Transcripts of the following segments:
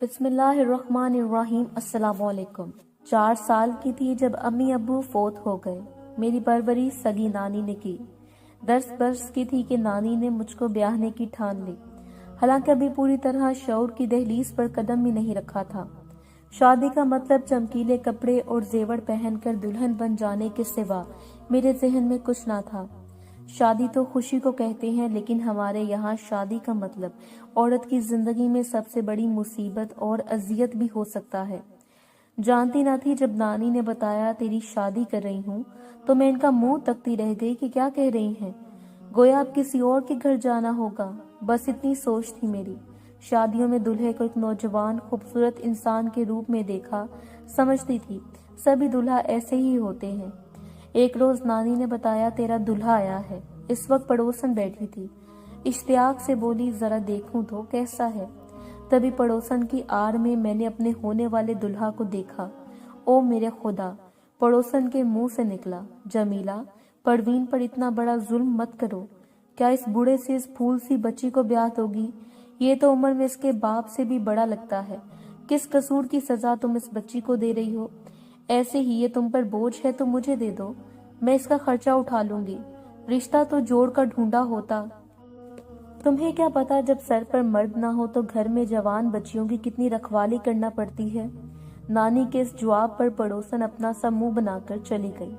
بسم اللہ الرحمن الرحیم۔ السلام علیکم۔ 4 سال کی تھی جب امی ابو فوت ہو گئے۔ میری پرورش سگی نانی نے کی۔ 10 برس کی تھی کہ نانی نے مجھ کو بیاہنے کی ٹھان لی، حالانکہ ابھی پوری طرح شعور کی دہلیز پر قدم بھی نہیں رکھا تھا۔ شادی کا مطلب چمکیلے کپڑے اور زیور پہن کر دلہن بن جانے کے سوا میرے ذہن میں کچھ نہ تھا۔ شادی تو خوشی کو کہتے ہیں، لیکن ہمارے یہاں شادی کا مطلب عورت کی زندگی میں سب سے بڑی مصیبت اور اذیت بھی ہو سکتا ہے۔ جانتی نہ تھی، جب نانی نے بتایا تیری شادی کر رہی ہوں تو میں ان کا منہ تکتی رہ گئی کہ کیا کہہ رہی ہیں، گویا اب کسی اور کے گھر جانا ہوگا۔ بس اتنی سوچ تھی میری۔ شادیوں میں دلہے کو ایک نوجوان خوبصورت انسان کے روپ میں دیکھا سمجھتی تھی، سبھی دلہا ایسے ہی ہوتے ہیں۔ ایک روز نانی نے بتایا تیرا دلہا آیا ہے۔ اس وقت پڑوسن بیٹھی تھی، اشتیاق سے بولی ذرا دیکھوں تو کیسا ہے۔ تبھی پڑوسن کی آڑ میں میں نے اپنے ہونے والے دلہا کو دیکھا۔ او میرے خدا! پڑوسن کے منہ سے نکلا، جمیلہ، پروین پر اتنا بڑا ظلم مت کرو۔ کیا اس بوڑھے سے اس پھول سی بچی کو بیاہ ہوگی؟ یہ تو عمر میں اس کے باپ سے بھی بڑا لگتا ہے۔ کس قصور کی سزا تم اس بچی کو دے رہی ہو؟ ایسے ہی یہ تم پر بوجھ ہے تو مجھے دے دو، میں اس کا خرچہ اٹھا لوں گی۔ رشتہ تو جوڑ کر ڈھونڈا ہوتا۔ تمہیں کیا پتا جب سر پر مرد نہ ہو تو گھر میں جوان بچیوں کی کتنی رکھوالی کرنا پڑتی ہے۔ نانی کے اس جواب پر پڑوسن اپنا سا منہ بنا کر چلی گئی،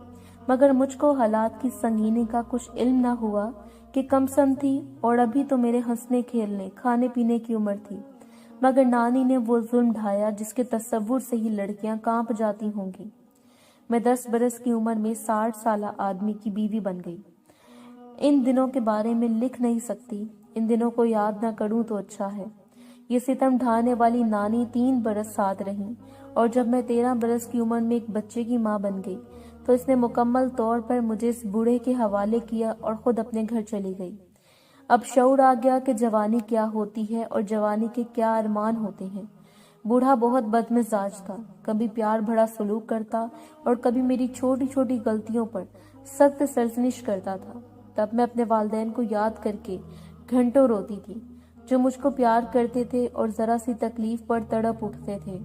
مگر مجھ کو حالات کی سنگینی کا کچھ علم نہ ہوا کہ کم سن تھی اور ابھی تو میرے ہنسنے کھیلنے کھانے پینے کی عمر تھی، مگر نانی نے وہ ظلم ڈھایا جس کے تصور سے ہی لڑکیاں کانپ جاتی ہوں گی۔ میں 10 برس کی عمر میں 60 سالہ آدمی کی بیوی بن گئی۔ ان دنوں کے بارے میں لکھ نہیں سکتی، ان دنوں کو یاد نہ کروں تو اچھا ہے۔ یہ ستم ڈھانے والی نانی 3 برس ساتھ رہیں، اور جب میں 13 برس کی عمر میں ایک بچے کی ماں بن گئی تو اس نے مکمل طور پر مجھے اس بوڑھے کے حوالے کیا اور خود اپنے گھر چلی گئی۔ اب شعور آ گیا کہ جوانی کیا ہوتی ہے اور جوانی کے کیا ارمان ہوتے ہیں۔ بوڑھا بہت بدمزاج تھا، کبھی پیار بھرا سلوک کرتا اور کبھی میری چھوٹی چھوٹی غلطیوں پر سخت سرزنش کرتا تھا۔ تب میں اپنے والدین کو یاد کر کے گھنٹوں روتی تھی، جو مجھ کو پیار کرتے تھے اور ذرا سی تکلیف پر تڑپ اٹھتے تھے۔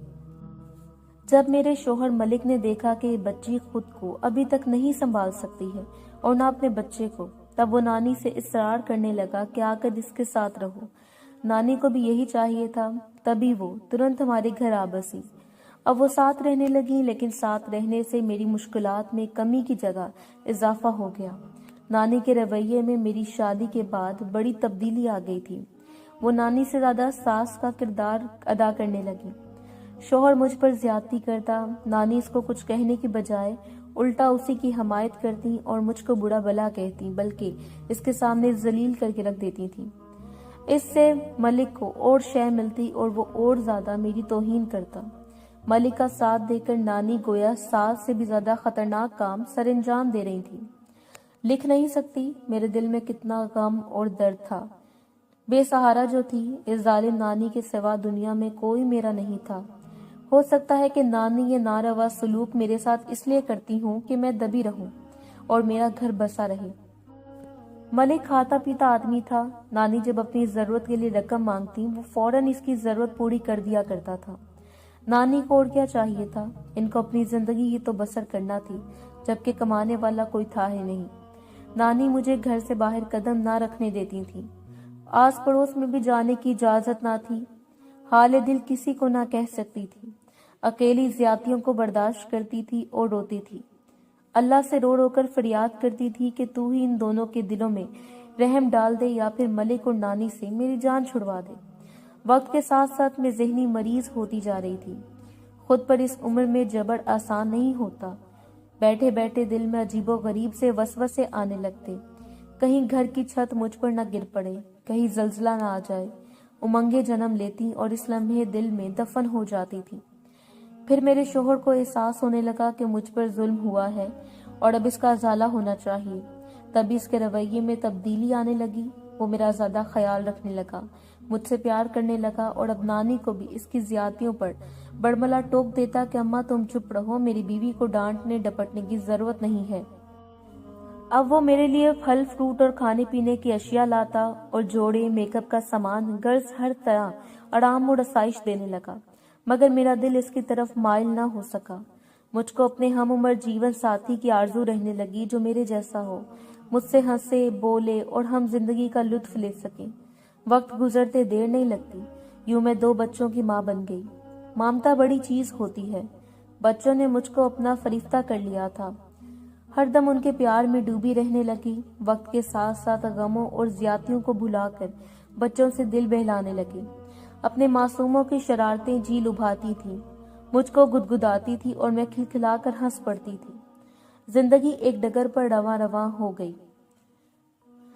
جب میرے شوہر ملک نے دیکھا کہ یہ بچی خود کو ابھی تک نہیں سنبھال سکتی ہے اور نہ اپنے بچے کو، تب وہ نانی سے اصرار کرنے لگا کہ آ کر اس کے ساتھ رہو۔ نانی کو بھی یہی چاہیے تھا، تبھی وہ ترنت ہمارے گھر آ بسی۔ اب وہ ساتھ رہنے لگی، لیکن ساتھ رہنے سے میری مشکلات میں کمی کی جگہ اضافہ ہو گیا۔ نانی کے رویے میں میری شادی کے بعد بڑی تبدیلی آ گئی تھی۔ وہ نانی سے زیادہ ساس کا کردار ادا کرنے لگی۔ شوہر مجھ پر زیادتی کرتا، نانی اس کو کچھ کہنے کی بجائے الٹا اسی کی حمایت کرتی اور مجھ کو برا بلا کہتی، بلکہ اس کے سامنے ذلیل کر کے رکھ دیتی تھی۔ اس سے ملک کو اور شے ملتی اور وہ اور زیادہ میری توہین کرتا۔ ملک کا ساتھ دے کر نانی گویا ساس سے بھی زیادہ خطرناک کام سر انجام دے رہی تھی۔ لکھ نہیں سکتی میرے دل میں کتنا غم اور درد تھا۔ بے سہارا جو تھی، اس ظالم نانی کے سوا دنیا میں کوئی میرا نہیں تھا۔ ہو سکتا ہے کہ نانی یہ ناروا سلوک میرے ساتھ اس لیے کرتی ہوں کہ میں دبی رہوں اور میرا گھر بسا رہے۔ ملک کھاتا پیتا آدمی تھا۔ نانی جب اپنی ضرورت کے لیے رقم مانگتی، وہ فوراً اس کی ضرورت پوری کر دیا کرتا تھا۔ نانی کو اور کیا چاہیے تھا؟ ان کو اپنی زندگی ہی تو بسر کرنا تھی، جبکہ کمانے والا کوئی تھا ہی نہیں۔ نانی مجھے گھر سے باہر قدم نہ رکھنے دیتی تھی، آس پڑوس میں بھی جانے کی اجازت نہ تھی، حال دل کسی کو نہ کہہ سکتی تھی۔ اکیلی زیادتیوں کو برداشت کرتی تھی اور روتی تھی۔ اللہ سے رو رو کر فریاد کرتی تھی کہ تو ہی ان دونوں کے دلوں میں رحم ڈال دے یا پھر ملک اور نانی سے میری جان چھڑوا دے۔ وقت کے ساتھ ساتھ میں ذہنی مریض ہوتی جا رہی تھی۔ خود پر اس عمر میں جبر آسان نہیں ہوتا۔ بیٹھے بیٹھے دل میں عجیب و غریب سے وسوسے آنے لگتے، کہیں گھر کی چھت مجھ پر نہ گر پڑے، کہیں زلزلہ نہ آ جائے۔ امنگیں جنم لیتی اور اس لمحے دل میں دفن ہو جاتی تھی۔ پھر میرے شوہر کو احساس ہونے لگا کہ مجھ پر ظلم ہوا ہے اور اب اس کا ازالہ ہونا چاہیے۔ تبھی اس کے رویے میں تبدیلی آنے لگی۔ وہ میرا زیادہ خیال رکھنے لگا، مجھ سے پیار کرنے لگا اور اب نانی کو بھی اس کی زیادتیوں پر بڑبلا ٹوک دیتا کہ اماں تم چپ رہو، میری بیوی کو ڈانٹنے ڈپٹنے کی ضرورت نہیں ہے۔ अब वो मेरे लिए फल फ्रूट और खाने पीने की अशिया लाता और जोड़े मेकअप का सामान गर्ल्स हर तरह आराम और आसाइश देने लगा, मगर मेरा दिल इसकी तरफ माइल ना हो सका। मुझको अपने हम उम्र जीवन साथी की आरजू रहने लगी जो मेरे जैसा हो, मुझसे हंसे बोले और हम जिंदगी का लुत्फ ले सकें। वक्त गुजरते देर नहीं लगती, यूं मैं 2 बच्चों की माँ बन गई। ममता बड़ी चीज होती है। बच्चों ने मुझको अपना फरिश्ता कर लिया था। हरदम उनके प्यार में डूबी रहने लगी। वक्त के साथ साथ गमों और ज्यादतियों को भुलाकर बच्चों से दिल बहलाने लगी। अपने मासूमों की शरारतें जी लुभाती थी, मुझको गुदगुदाती थी और मैं खिलखिलाकर हंस पड़ती थी। जिंदगी एक डगर पर रवां रवां हो गई।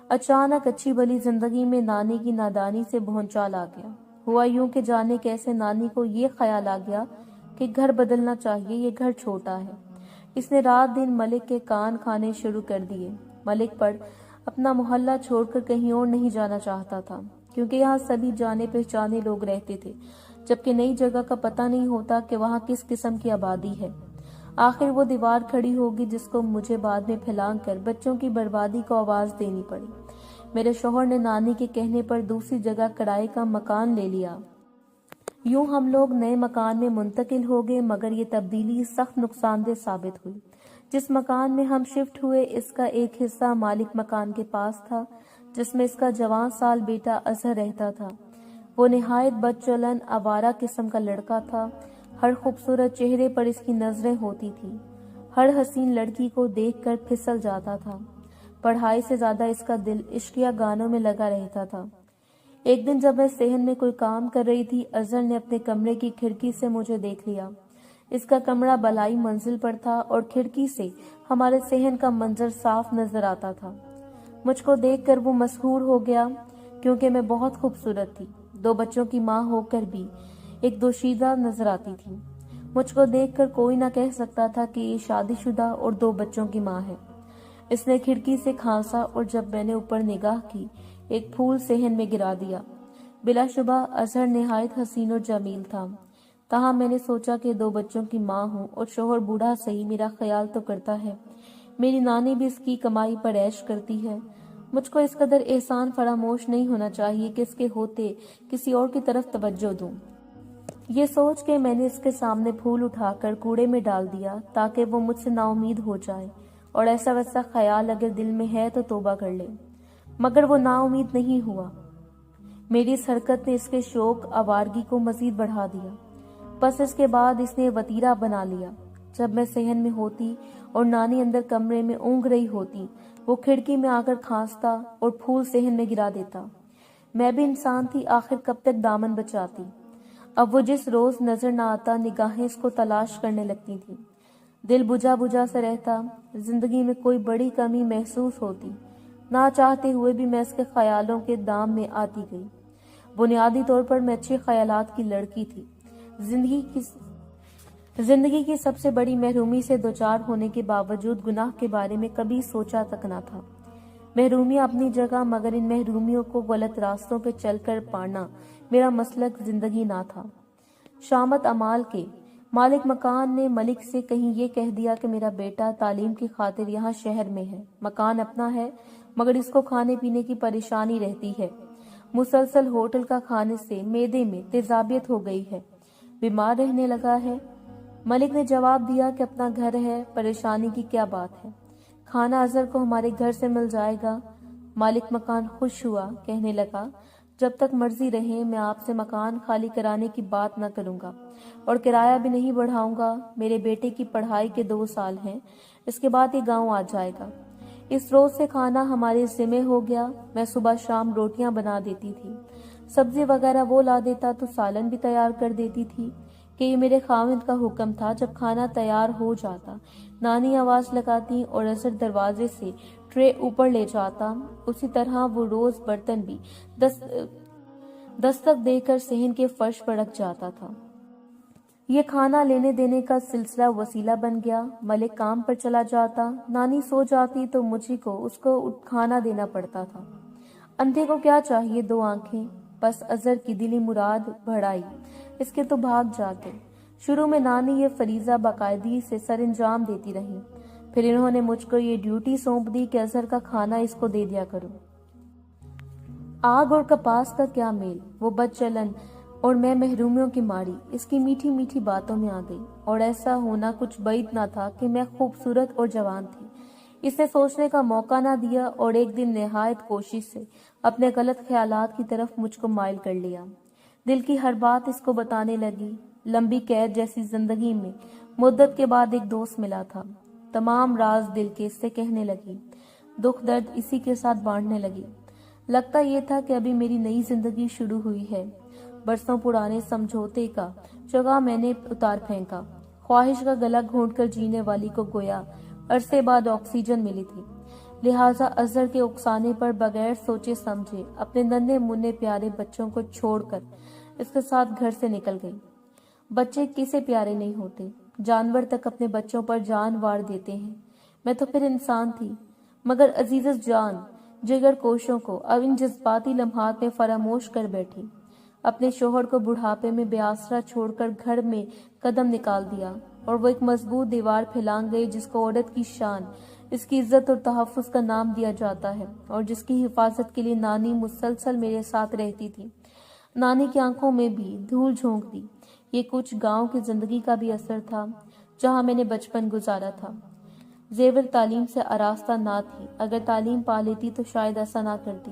अचानक अच्छी भली जिंदगी में नानी की नादानी से भौंचाल आ गया। हुआ यूं कि जाने कैसे नानी को ये ख्याल आ गया कि घर बदलना चाहिए, ये घर छोटा है। इसने रात दिन मलिक के कान खाने शुरू कर दिए। मलिक पर अपना मोहल्ला छोड़कर कहीं और नहीं जाना चाहता था, क्योंकि यहाँ सभी जाने पहचाने लोग रहते थे, जबकि नई जगह का पता नहीं होता कि वहाँ किस किस्म की आबादी है। आखिर वो दीवार खड़ी होगी जिसको मुझे बाद में फैलांग कर बच्चों की बर्बादी को आवाज देनी पड़ी। मेरे शौहर ने नानी के कहने पर दूसरी जगह किराए का मकान ले लिया। यूं हम लोग नए मकान में मुंतकिल हो गए, मगर ये तब्दीली सख्त नुकसानदेह साबित हुई। जिस मकान में हम शिफ्ट हुए, इसका एक हिस्सा मालिक मकान के पास था, जिसमें इसका जवान साल बेटा अजहर रहता था। वो निहायत बदचलन आवारा किस्म का लड़का था। हर खूबसूरत चेहरे पर इसकी नजरें होती थी। हर हसीन लड़की को देखकर फिसल जाता था। पढ़ाई से ज्यादा इसका दिल इश्किया गानों में लगा रहता था। एक दिन जब मैं सेहन में कोई काम कर रही थी, अजहर ने अपने कमरे की खिड़की से मुझे देख लिया। इसका कमरा बलाई मंजिल पर था और खिड़की से हमारे सेहन का मंजर साफ नजर आता था। मुझको देखकर वो मशहूर हो गया, क्योंकि मैं बहुत खूबसूरत थी। 2 बच्चों की माँ होकर भी एक दोशीदा नजर आती थी। मुझको देखकर कोई ना कह सकता था कि ये शादीशुदा और 2 बच्चों की माँ है। इसने खिड़की से खांसा और जब मैंने ऊपर निगाह की, एक फूल सेहन में गिरा दिया। बिलाशुबा अजहर निहायत हसीन और जमील था। तहाँ मैंने सोचा कि 2 बच्चों की माँ हूँ और शोहर बूढ़ा सही, मेरा ख्याल तो करता है। मेरी नानी भी इसकी कमाई पर ऐश करती है। मुझको इस कदर एहसान फरामोश नहीं होना चाहिए कि इसके होते किसी और की तरफ तवज्जो दूं। ये सोच के मैंने इसके सामने फूल उठाकर कूड़े में डाल दिया, ताकि वो मुझसे नाउमीद हो जाए और ऐसा वैसा ख्याल अगर दिल में है तो तौबा कर ले। मगर वो नाउमीद नहीं हुआ। मेरी इस हरकत ने इसके शौक आवारगी को मजीद बढ़ा दिया। बस इसके बाद इसने वतीरा बना लिया। जब मैं सेहन में होती और नानी अंदर कमरे में ऊँघ रही होती, वो खिड़की में आकर खांसता और फूल सेहन में गिरा देता। मैं भी इंसान थी, आखिर कब तक दामन बचाती। अब वो जिस रोज नजर न आता, निगाहें इसको तलाश करने लगती थी। दिल बुझा बुझा सा रहता। जिंदगी में कोई बड़ी कमी महसूस होती। ना चाहते हुए भी मैं इसके ख्यालों के दाम में आती गई। बुनियादी तौर पर मैं अच्छे ख्यालात की लड़की थी। जिंदगी की सबसे बड़ी महरूमी से दोचार होने के बावजूद गुनाह के बारे में कभी सोचा तक न था। महरूमियां अपनी जगह, मगर इन महरूमियों को गलत रास्तों पर चलकर पाना मेरा मसलक जिंदगी ना था। शामत अमाल के मालिक मकान ने मलिक से कहीं ये कह दिया कि मेरा बेटा तालीम की खातिर यहाँ शहर में है। मकान अपना है, मगर इसको खाने पीने की परेशानी रहती है। मुसलसल होटल का खाने से मेदे में तेजाबियत हो गई है, बीमार रहने लगा है। मलिक ने जवाब दिया कि अपना घर है, परेशानी की क्या बात है, खाना अजहर को हमारे घर से मिल जाएगा। मालिक मकान खुश हुआ, कहने लगा, जब तक मर्जी रहे मैं आपसे मकान खाली कराने की बात न करूंगा और किराया भी नहीं बढ़ाऊंगा। मेरे बेटे की पढ़ाई के 2 साल हैं, इसके बाद ये गांव आ जाएगा। इस रोज से खाना हमारे जिम्मे हो गया। मैं सुबह शाम रोटियां बना देती थी, सब्जी वगैरह वो ला देता तो सालन भी तैयार कर देती थी कि ये मेरे खाविंद का हुक्म था। जब खाना तैयार हो जाता, नानी आवाज लगाती और अजहर दरवाजे से ट्रे ऊपर ले जाता। उसी तरह वो रोज बर्तन भी दस्तक देकर सेहन के फर्श पर रख जाता था। ये खाना लेने देने का सिलसिला वसीला बन गया। मलिक काम पर चला जाता, नानी सो जाती तो मुझी को उसको खाना देना पड़ता था। अंधे को क्या चाहिए, 2 आंखें, बस अजहर की दिली मुराद बढ़ाई, इसके तो भाग जाते। शुरू में नानी ये फरीजा बाकायदगी से सरंजाम देती रही, फिर इन्होंने मुझको ये ड्यूटी सौंप दी कि अजहर का खाना इसको दे दिया करो। आग और कपास का क्या मेल, वो बदचलन और मैं महरूमियों की मारी इसकी मीठी मीठी बातों में आ गई। और ऐसा होना कुछ बैद ना था कि मैं खूबसूरत और जवान थी। इसने सोचने का मौका ना दिया और एक दिन निहायत कोशिश से अपने गलत ख्यालात की तरफ मुझको माइल कर लिया। दिल की हर बात इसको बताने लगी। लंबी कैद जैसी जिंदगी में मुद्दत के बाद एक दोस्त मिला था। तमाम राज दिल के इससे कहने लगी, दुख दर्द इसी के साथ बांटने लगी। लगता ये था कि अभी मेरी नई जिंदगी शुरू हुई है। बरसों पुराने समझौते का चगा मैंने उतार फेंका। ख्वाहिश का गला घोंटकर जीने वाली को गोया अरसे बाद ऑक्सीजन मिली थी। लिहाजा अजहर के उकसाने पर बगैर सोचे समझे अपने नन्हे मुन्ने प्यारे बच्चों को छोड़कर इसके साथ घर से निकल गई। बच्चे किसे प्यारे नहीं होते, जानवर तक अपने बच्चों पर जान वार देते हैं। मैं तो फिर इंसान थी, मगर अजीज़ जान जिगर कोशों को अब इन जज्बाती लम्हात में फरामोश कर बैठी। अपने शोहर को बुढ़ापे में बेआसरा छोड़कर घर में कदम निकाल दिया और वो एक मजबूत दीवार फैलांग गई जिसको औरत की शान, इसकी इज्जत और तहफ़्फ़ुज़ का नाम दिया जाता है और जिसकी हिफाजत के लिए नानी मुसलसल मेरे साथ रहती थी। नानी की आंखों में भी धूल झोंक दी। ये कुछ गांव की जिंदगी का भी असर था जहां मैंने बचपन गुजारा था। जेवर तालीम से आरास्ता ना थी, अगर तालीम पा लेती तो शायद ऐसा ना करती।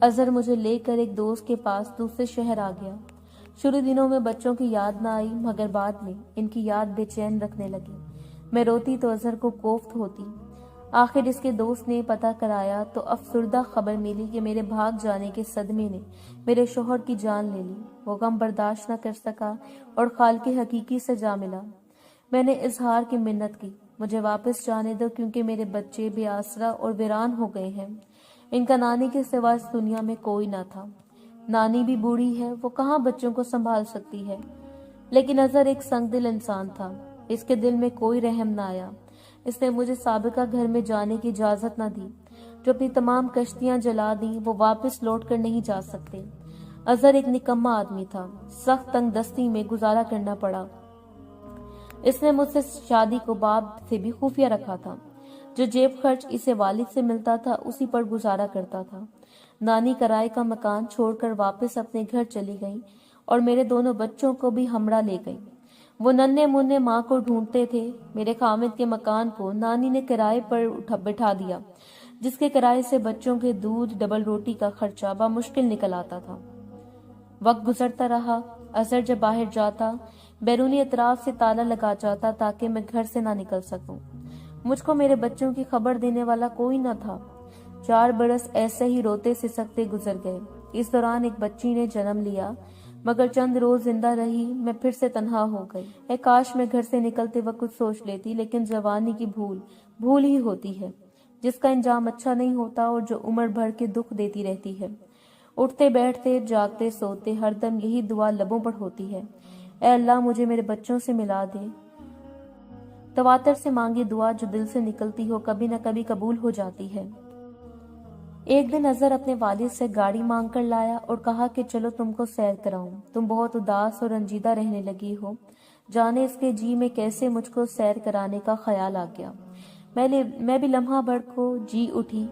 अजहर मुझे लेकर एक दोस्त के पास दूसरे शहर आ गया। शुरू दिनों में बच्चों की याद ना आई, मगर बाद में इनकी याद बेचैन रखने लगी। मैं रोती तो अजहर को कोफ्त होती। आखिर इसके दोस्त ने पता कराया तो अफसुर्दा खबर मिली कि मेरे भाग जाने के सदमे ने मेरे शोहर की जान ले ली। वो गम बर्दाश्त न कर सका और खालके हकीकी से जा मिला। मैंने इजहार की मिन्नत की, मुझे वापस जाने दो क्योंकि मेरे बच्चे बेआसरा और वीरान हो गए हैं। इनका नानी के सिवा इस दुनिया में कोई ना था। नानी भी बूढ़ी है, वो कहाँ बच्चों को संभाल सकती है। लेकिन अजहर एक संगदिल इंसान था, इसके दिल में कोई रहम न आया। इसने मुझे साबिका घर में जाने की इजाजत न दी। जो अपनी तमाम कश्तियां जला दी वो वापस लौट कर नहीं जा सकते। अजहर एक निकम्मा आदमी था, सख्त तंग दस्ती में गुजारा करना पड़ा। इसने मुझसे शादी को बाप से भी खुफिया रखा था। जो जेब खर्च इसे वालिद से मिलता था उसी पर गुजारा करता था। नानी किराए का मकान छोड़कर वापस अपने घर चली गई और मेरे दोनों बच्चों को भी हमरा ले गई। वो नन्हे मुन्ने माँ को ढूंढते थे। मेरे खामिद के मकान को नानी ने किराए पर बिठा दिया, जिसके किराए से बच्चों के दूध डबल रोटी का खर्चा बामुश्किल निकल आता था। वक्त गुजरता रहा। अजहर जब बाहर जाता बैरूनी एतराफ से ताला लगा जाता ताकि मैं घर से ना निकल सकूं। मुझको मेरे बच्चों की खबर देने वाला कोई न था। 4 बरस ऐसे ही रोते सिसकते गुजर गए। इस दौरान एक बच्ची ने जन्म लिया, मगर चंद रोज जिंदा रही। मैं फिर से तन्हा हो गई। काश मैं घर से निकलते वक्त कुछ सोच लेती, लेकिन जवानी की भूल ही होती है, जिसका इंजाम अच्छा नहीं होता और जो उम्र भर के दुख देती रहती है। उठते बैठते जागते सोते हरदम यही दुआ लबों पर होती है, ऐ अल्लाह मुझे मेरे बच्चों से मिला दे। तवातर से मांगी दुआ जो दिल से निकलती हो कभी न कभी कबूल हो जाती है। एक दिन अजहर अपने वालिद से गाड़ी मांग कर लाया और कहा कि चलो तुमको सैर कराऊं। तुम बहुत उदास और रंजीदा रहने लगी हो। जाने इसके जी में कैसे मुझको सैर कराने का ख्याल आ गया। मैं भी लम्हा भर को जी उठी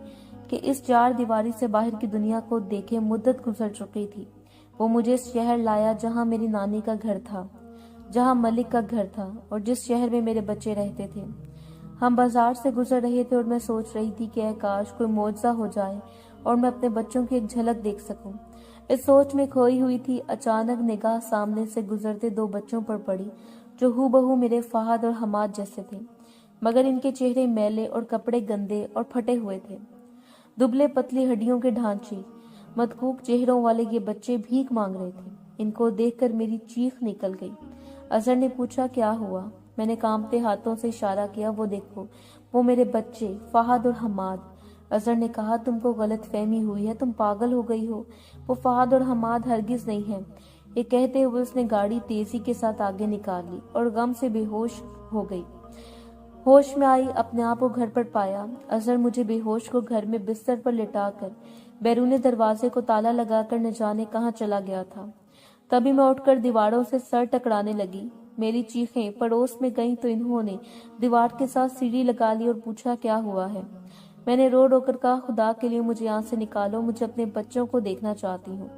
कि इस 4 दीवारी से बाहर की दुनिया को देखे मुद्दत गुजर चुकी थी। वो मुझे इस शहर लाया जहाँ मेरी नानी का घर था, जहाँ मलिक का घर था और जिस शहर में मेरे बच्चे रहते थे। हम बाजार से गुजर रहे थे और मैं सोच रही थी कि काश कोई मौजज़ा हो जाए और मैं अपने बच्चों की एक झलक देख सकूं। इस सोच में खोई हुई थी। अचानक निगाह सामने से गुजरते 2 बच्चों पर पड़ी जो हूबहू मेरे फहद और हमाद जैसे थे, मगर इनके चेहरे मैले और कपड़े गंदे और फटे हुए थे। दुबले पतली हड्डियों के ढांचे, मदकूक चेहरों वाले ये बच्चे भीख मांग रहे थे। इनको देखकर मेरी चीख निकल गई। अजहर ने पूछा क्या हुआ। मैंने कांपते हाथों से इशारा किया, वो देखो, वो मेरे बच्चे फहद और हमाद। अजहर ने कहा तुमको गलत फहमी हुई है, तुम पागल हो गई हो। वो फहद और हमाद हरगिज नहीं है। ये कहते हुए उसने गाड़ी तेजी के साथ आगे निकाल ली और गम से बेहोश हो गई। होश में आई, अपने आप को घर पर पाया। अजहर मुझे बेहोश को घर में बिस्तर पर लिटाकर बैरूनी दरवाजे को ताला लगाकर न जाने कहाँ चला गया था। तभी मैं उठकर दीवारों से सर टकराने लगी। میری چیخیں پڑوس میں گئیں تو انہوں نے دیوار کے ساتھ سیڑھی لگا لی اور پوچھا کیا ہوا ہے۔ میں نے رو رو کر کہا خدا کے لیے مجھے یہاں سے نکالو، مجھے اپنے بچوں کو دیکھنا چاہتی ہوں۔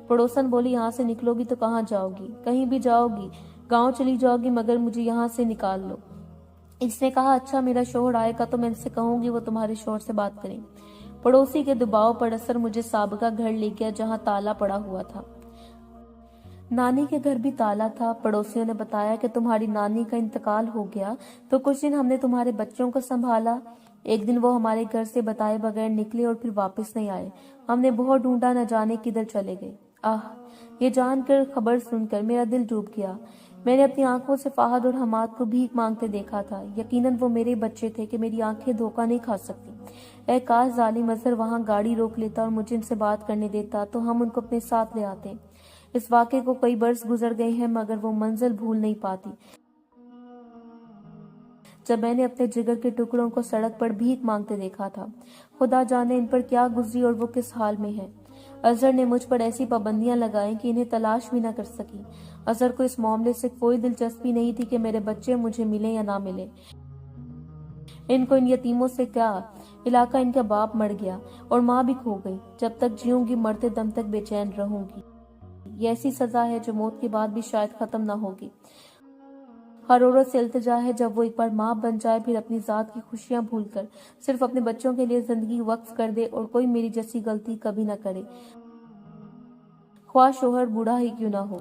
پڑوسن بولی یہاں سے نکلو گی تو کہاں جاؤ گی؟ کہیں بھی جاؤ گی، گاؤں چلی جاؤ گی، مگر مجھے یہاں سے نکال لو۔ اس نے کہا اچھا میرا شوہر آئے گا تو میں ان سے کہوں گی وہ تمہارے شوہر سے بات کریں۔ پڑوسی کے دباؤ پر اثر مجھے سابقہ گھر لے گیا جہاں تالا پڑا ہوا تھا۔ نانی کے گھر بھی تالا تھا۔ پڑوسیوں نے بتایا کہ تمہاری نانی کا انتقال ہو گیا تو کچھ دن ہم نے تمہارے بچوں کو سنبھالا۔ ایک دن وہ ہمارے گھر سے بتائے بغیر نکلے اور پھر واپس نہیں آئے۔ ہم نے بہت ڈھونڈا، نہ جانے کدھر چلے گئے۔ یہ جان کر، خبر سن کر میرا دل ڈوب گیا۔ میں نے اپنی آنکھوں سے فہد اور حماد کو بھیک مانگتے دیکھا تھا۔ یقیناً وہ میرے بچے تھے کہ میری آنکھیں دھوکہ نہیں کھا سکتی۔ اے کاش ظالم اظہر وہاں گاڑی روک لیتا اور مجھے ان سے بات کرنے دیتا تو ہم ان کو اپنے ساتھ لے آتے۔ اس واقعے کو کئی برس گزر گئے ہیں مگر وہ منزل بھول نہیں پاتی جب میں نے اپنے جگر کے ٹکڑوں کو سڑک پر بھیک مانگتے دیکھا تھا۔ خدا جانے ان پر کیا گزری اور وہ کس حال میں ہے۔ اظہر نے مجھ پر ایسی پابندیاں لگائیں کہ انہیں تلاش بھی نہ کر سکی۔ اظہر کو اس معاملے سے کوئی دلچسپی نہیں تھی کہ میرے بچے مجھے ملیں یا نہ ملیں۔ ان کو ان یتیموں سے کیا علاقہ، ان کا باپ مر گیا اور ماں بھی کھو گئی۔ جب تک جیوں گی مرتے دم تک بے چین رہوں گی۔ یہ ایسی سزا ہے جو موت کے بعد بھی شاید ختم نہ ہوگی۔ ہر عورت سے التجا ہے جب وہ ایک بار ماں بن جائے پھر اپنی ذات کی خوشیاں بھول کر صرف اپنے بچوں کے لیے زندگی وقف کر دے اور کوئی میری جیسی غلطی کبھی نہ کرے، خواہ شوہر بوڑھا ہی کیوں نہ ہو۔